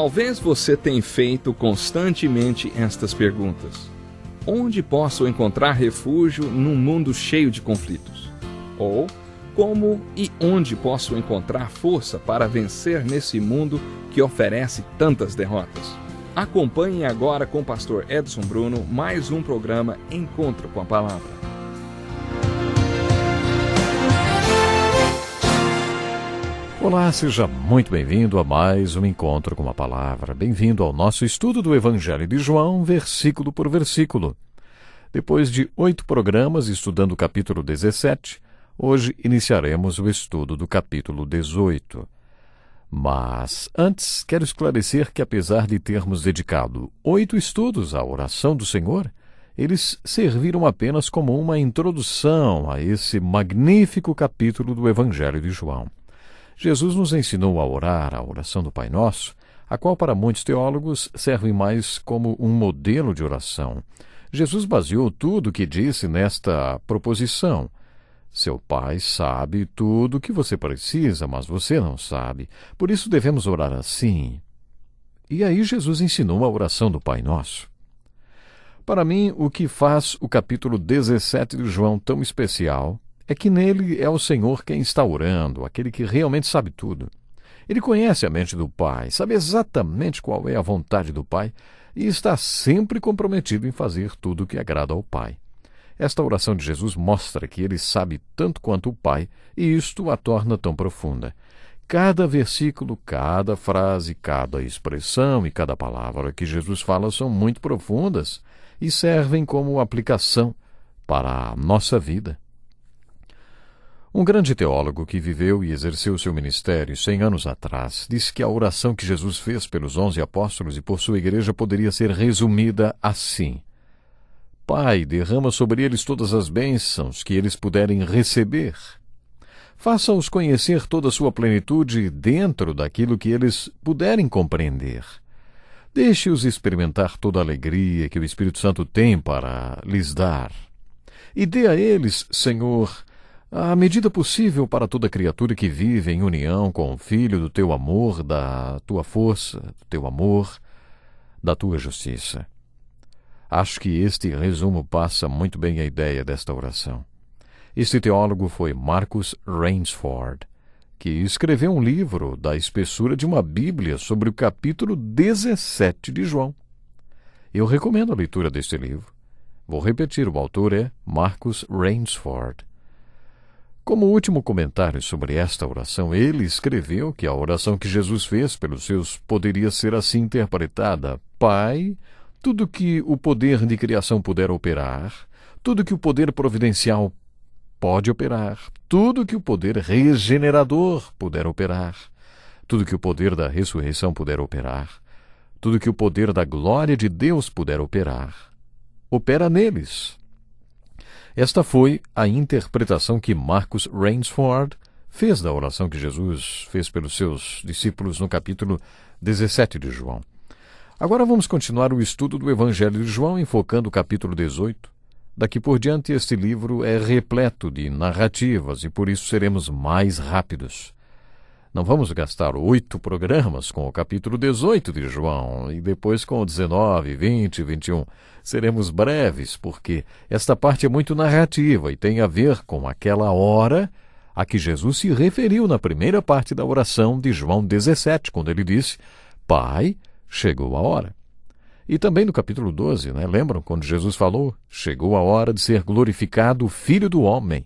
Talvez você tenha feito constantemente estas perguntas. Onde posso encontrar refúgio num mundo cheio de conflitos? Ou, como e onde posso encontrar força para vencer nesse mundo que oferece tantas derrotas? Acompanhe agora com o pastor Edson Bruno mais um programa Encontro com a Palavra. Olá, seja muito bem-vindo a mais um Encontro com a Palavra. Bem-vindo ao nosso estudo do Evangelho de João, versículo por versículo. Depois de 8 programas estudando o capítulo 17, hoje iniciaremos o estudo do capítulo 18. Mas, antes, quero esclarecer que apesar de termos dedicado 8 estudos à oração do Senhor, eles serviram apenas como uma introdução a esse magnífico capítulo do Evangelho de João. Jesus nos ensinou a orar a oração do Pai Nosso, a qual para muitos teólogos serve mais como um modelo de oração. Jesus baseou tudo o que disse nesta proposição. Seu Pai sabe tudo o que você precisa, mas você não sabe. Por isso devemos orar assim. E aí Jesus ensinou a oração do Pai Nosso. Para mim, o que faz o capítulo 17 de João tão especial é que nele é o Senhor quem está orando, aquele que realmente sabe tudo. Ele conhece a mente do Pai, sabe exatamente qual é a vontade do Pai e está sempre comprometido em fazer tudo o que agrada ao Pai. Esta oração de Jesus mostra que ele sabe tanto quanto o Pai e isto a torna tão profunda. Cada versículo, cada frase, cada expressão e cada palavra que Jesus fala são muito profundas e servem como aplicação para a nossa vida. Um grande teólogo que viveu e exerceu seu ministério 100 anos atrás disse que a oração que Jesus fez pelos 11 apóstolos e por sua igreja poderia ser resumida assim: Pai, derrama sobre eles todas as bênçãos que eles puderem receber. Faça-os conhecer toda a sua plenitude dentro daquilo que eles puderem compreender. Deixe-os experimentar toda a alegria que o Espírito Santo tem para lhes dar. E dê a eles, Senhor, a medida possível para toda criatura que vive em união com o Filho do teu amor, da tua força, do teu amor, da tua justiça. Acho que este resumo passa muito bem a ideia desta oração. Este teólogo foi Marcus Rainsford, que escreveu um livro da espessura de uma Bíblia sobre o capítulo 17 de João. Eu recomendo a leitura deste livro. Vou repetir, o autor é Marcus Rainsford. Como último comentário sobre esta oração, ele escreveu que a oração que Jesus fez pelos seus poderia ser assim interpretada: Pai, tudo que o poder de criação puder operar, tudo que o poder providencial pode operar, tudo que o poder regenerador puder operar, tudo que o poder da ressurreição puder operar, tudo que o poder da glória de Deus puder operar, opera neles. Esta foi a interpretação que Marcus Rainsford fez da oração que Jesus fez pelos seus discípulos no capítulo 17 de João. Agora vamos continuar o estudo do Evangelho de João, enfocando o capítulo 18. Daqui por diante, este livro é repleto de narrativas e por isso seremos mais rápidos. Não vamos gastar 8 programas com o capítulo 18 de João e depois com o 19, 20 e 21. Seremos breves, porque esta parte é muito narrativa e tem a ver com aquela hora a que Jesus se referiu na primeira parte da oração de João 17, quando ele disse: Pai, chegou a hora. E também no capítulo 12, lembram quando Jesus falou: chegou a hora de ser glorificado o Filho do Homem.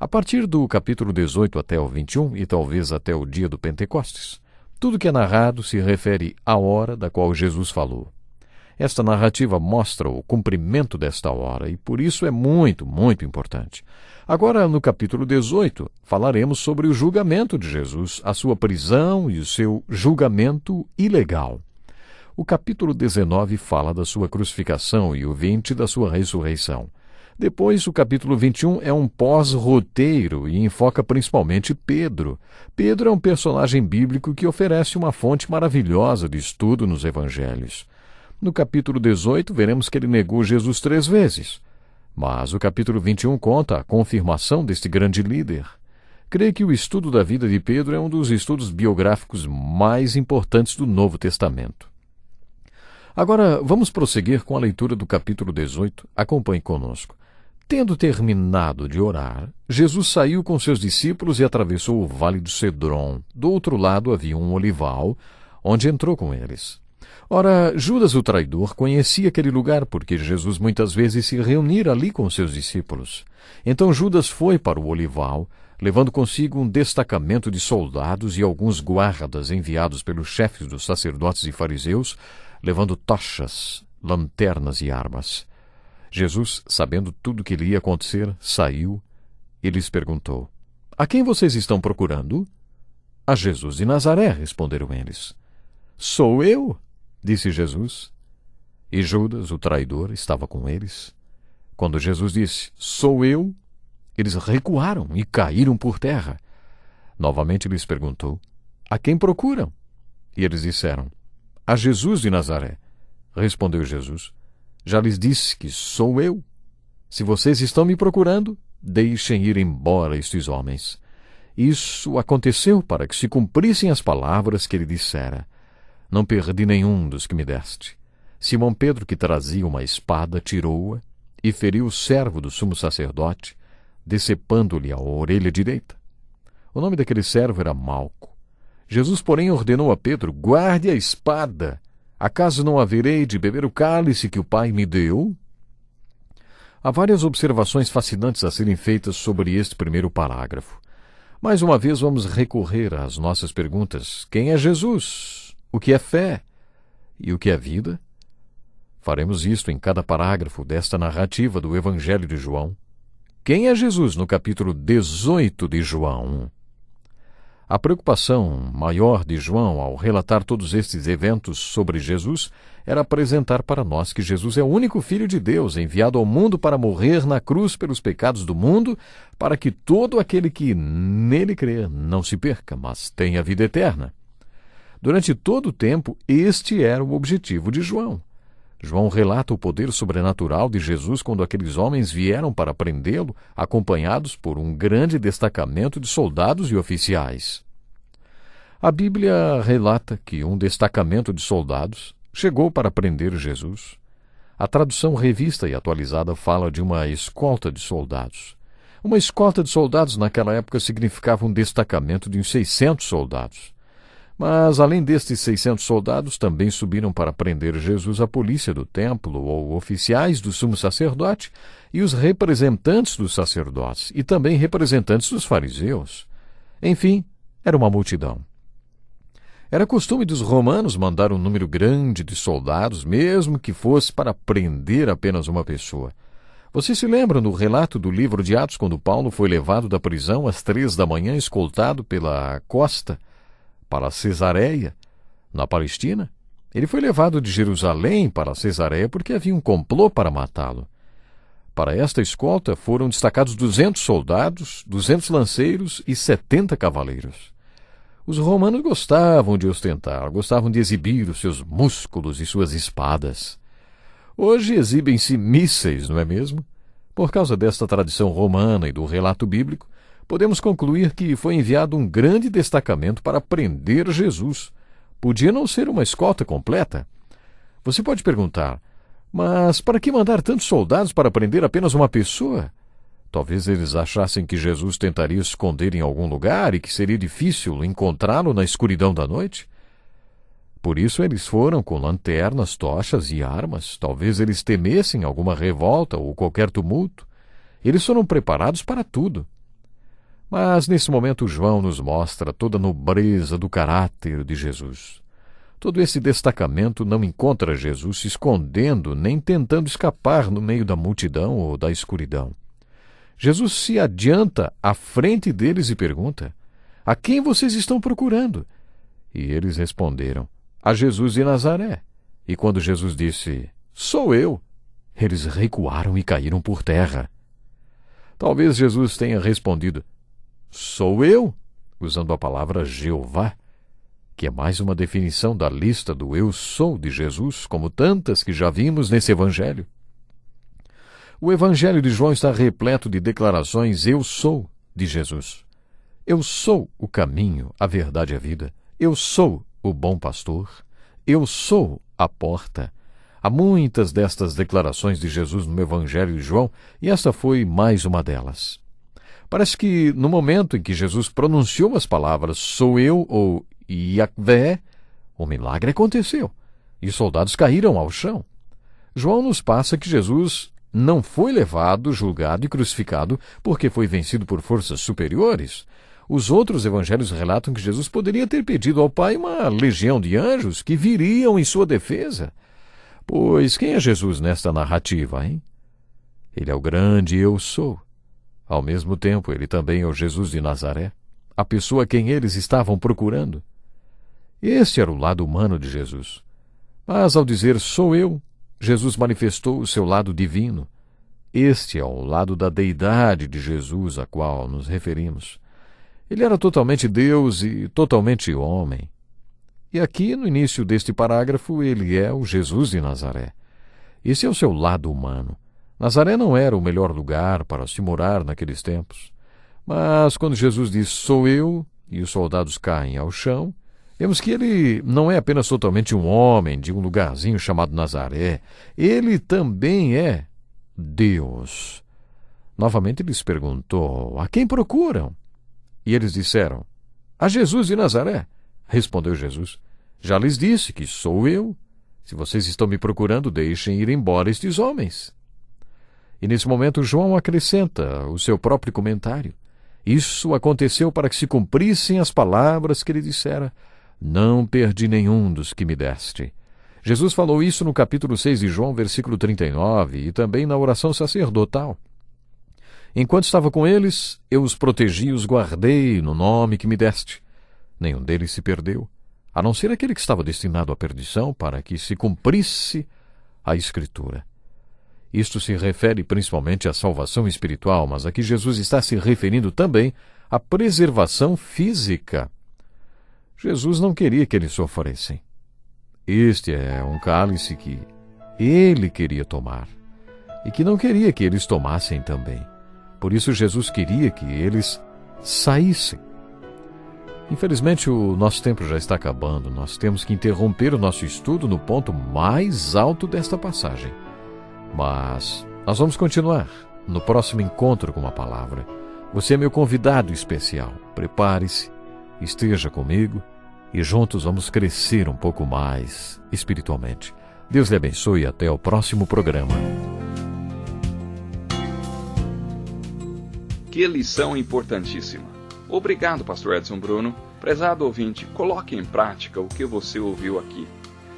A partir do capítulo 18 até o 21, e talvez até o dia do Pentecostes, tudo que é narrado se refere à hora da qual Jesus falou. Esta narrativa mostra o cumprimento desta hora e por isso é muito, muito importante. Agora, no capítulo 18, falaremos sobre o julgamento de Jesus, a sua prisão e o seu julgamento ilegal. O capítulo 19 fala da sua crucificação e o 20 da sua ressurreição. Depois, o capítulo 21 é um pós-roteiro e enfoca principalmente Pedro. Pedro é um personagem bíblico que oferece uma fonte maravilhosa de estudo nos evangelhos. No capítulo 18, veremos que ele negou Jesus 3 vezes. Mas o capítulo 21 conta a confirmação deste grande líder. Creio que o estudo da vida de Pedro é um dos estudos biográficos mais importantes do Novo Testamento. Agora, vamos prosseguir com a leitura do capítulo 18. Acompanhe conosco. Tendo terminado de orar, Jesus saiu com seus discípulos e atravessou o vale do Cedron. Do outro lado havia um olival, onde entrou com eles. Ora, Judas o traidor conhecia aquele lugar, porque Jesus muitas vezes se reunira ali com seus discípulos. Então Judas foi para o olival, levando consigo um destacamento de soldados e alguns guardas enviados pelos chefes dos sacerdotes e fariseus, levando tochas, lanternas e armas. Jesus, sabendo tudo o que lhe ia acontecer, saiu e lhes perguntou: A quem vocês estão procurando? A Jesus de Nazaré, responderam eles. Sou eu, disse Jesus. E Judas, o traidor, estava com eles. Quando Jesus disse, sou eu, eles recuaram e caíram por terra. Novamente lhes perguntou, a quem procuram? E eles disseram, a Jesus de Nazaré. Respondeu Jesus, já lhes disse que sou eu. Se vocês estão me procurando, deixem ir embora estes homens. Isso aconteceu para que se cumprissem as palavras que ele dissera. Não perdi nenhum dos que me deste. Simão Pedro, que trazia uma espada, tirou-a e feriu o servo do sumo sacerdote, decepando-lhe a orelha direita. O nome daquele servo era Malco. Jesus, porém, ordenou a Pedro, guarde a espada. Acaso não haverei de beber o cálice que o Pai me deu? Há várias observações fascinantes a serem feitas sobre este primeiro parágrafo. Mais uma vez vamos recorrer às nossas perguntas. Quem é Jesus? O que é fé? E o que é vida? Faremos isto em cada parágrafo desta narrativa do Evangelho de João. Quem é Jesus no capítulo 18 de João? A preocupação maior de João ao relatar todos estes eventos sobre Jesus era apresentar para nós que Jesus é o único Filho de Deus enviado ao mundo para morrer na cruz pelos pecados do mundo, para que todo aquele que nele crer não se perca, mas tenha vida eterna. Durante todo o tempo, este era o objetivo de João. João relata o poder sobrenatural de Jesus quando aqueles homens vieram para prendê-lo, acompanhados por um grande destacamento de soldados e oficiais. A Bíblia relata que um destacamento de soldados chegou para prender Jesus. A tradução revista e atualizada fala de uma escolta de soldados. Uma escolta de soldados naquela época significava um destacamento de uns 600 soldados. Mas, além destes 600 soldados, também subiram para prender Jesus a polícia do templo, ou oficiais do sumo sacerdote, e os representantes dos sacerdotes, e também representantes dos fariseus. Enfim, era uma multidão. Era costume dos romanos mandar um número grande de soldados, mesmo que fosse para prender apenas uma pessoa. Vocês se lembram do relato do livro de Atos, quando Paulo foi levado da prisão às 3 da manhã, escoltado pela costa, para Cesareia, na Palestina? Ele foi levado de Jerusalém para Cesareia porque havia um complô para matá-lo. Para esta escolta foram destacados 200 soldados, 200 lanceiros e 70 cavaleiros. Os romanos gostavam de ostentar, gostavam de exibir os seus músculos e suas espadas. Hoje exibem-se mísseis, não é mesmo? Por causa desta tradição romana e do relato bíblico, podemos concluir que foi enviado um grande destacamento para prender Jesus. Podia não ser uma escolta completa. Você pode perguntar, mas para que mandar tantos soldados para prender apenas uma pessoa? Talvez eles achassem que Jesus tentaria se esconder em algum lugar e que seria difícil encontrá-lo na escuridão da noite. Por isso eles foram com lanternas, tochas e armas. Talvez eles temessem alguma revolta ou qualquer tumulto. Eles foram preparados para tudo. Mas, nesse momento, João nos mostra toda a nobreza do caráter de Jesus. Todo esse destacamento não encontra Jesus se escondendo nem tentando escapar no meio da multidão ou da escuridão. Jesus se adianta à frente deles e pergunta, a quem vocês estão procurando? E eles responderam, a Jesus de Nazaré. E quando Jesus disse, sou eu, eles recuaram e caíram por terra. Talvez Jesus tenha respondido, sou eu, usando a palavra Jeová, que é mais uma definição da lista do eu sou de Jesus, como tantas que já vimos nesse Evangelho. O Evangelho de João está repleto de declarações eu sou de Jesus. Eu sou o caminho, a verdade e a vida. Eu sou o bom pastor. Eu sou a porta. Há muitas destas declarações de Jesus no Evangelho de João, e esta foi mais uma delas. Parece que no momento em que Jesus pronunciou as palavras "sou eu" ou "Yahvé", o milagre aconteceu, e os soldados caíram ao chão. João nos passa que Jesus não foi levado, julgado e crucificado porque foi vencido por forças superiores. Os outros evangelhos relatam que Jesus poderia ter pedido ao Pai uma legião de anjos que viriam em sua defesa. Pois quem é Jesus nesta narrativa, hein? Ele é o grande Eu Sou. Ao mesmo tempo, ele também é o Jesus de Nazaré, a pessoa a quem eles estavam procurando. Este era o lado humano de Jesus. Mas ao dizer "sou eu", Jesus manifestou o seu lado divino. Este é o lado da deidade de Jesus a qual nos referimos. Ele era totalmente Deus e totalmente homem. E aqui, no início deste parágrafo, ele é o Jesus de Nazaré. Esse é o seu lado humano. Nazaré não era o melhor lugar para se morar naqueles tempos. Mas quando Jesus diz "sou eu" e os soldados caem ao chão, vemos que ele não é apenas totalmente um homem de um lugarzinho chamado Nazaré. Ele também é Deus. Novamente lhes perguntou: "A quem procuram?" E eles disseram: "A Jesus de Nazaré." Respondeu Jesus: "Já lhes disse que sou eu. Se vocês estão me procurando, deixem ir embora estes homens." E nesse momento João acrescenta o seu próprio comentário. Isso aconteceu para que se cumprissem as palavras que ele dissera: "Não perdi nenhum dos que me deste." Jesus falou isso no capítulo 6 de João, versículo 39, e também na oração sacerdotal. "Enquanto estava com eles, eu os protegi e os guardei no nome que me deste. Nenhum deles se perdeu, a não ser aquele que estava destinado à perdição, para que se cumprisse a Escritura." Isto se refere principalmente à salvação espiritual, mas aqui Jesus está se referindo também à preservação física. Jesus não queria que eles sofressem. Este é um cálice que ele queria tomar e que não queria que eles tomassem também. Por isso Jesus queria que eles saíssem. Infelizmente, o nosso tempo já está acabando. Nós temos que interromper o nosso estudo no ponto mais alto desta passagem. Mas nós vamos continuar no próximo encontro com a palavra. Você é meu convidado especial. Prepare-se, esteja comigo e juntos vamos crescer um pouco mais espiritualmente. Deus lhe abençoe e até o próximo programa. Que lição importantíssima. Obrigado, Pastor Edson Bruno. Prezado ouvinte, coloque em prática o que você ouviu aqui.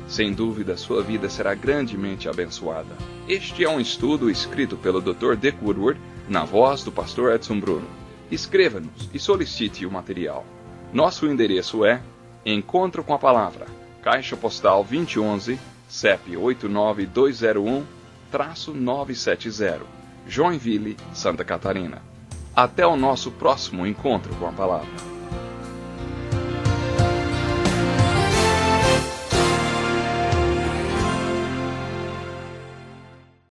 Sem dúvida, sua vida será grandemente abençoada. Este é um estudo escrito pelo Dr. Dick Woodward, na voz do Pastor Edson Bruno. Escreva-nos e solicite o material. Nosso endereço é Encontro com a Palavra, Caixa Postal 2011, CEP 89201-970, Joinville, Santa Catarina. Até o nosso próximo encontro com a Palavra.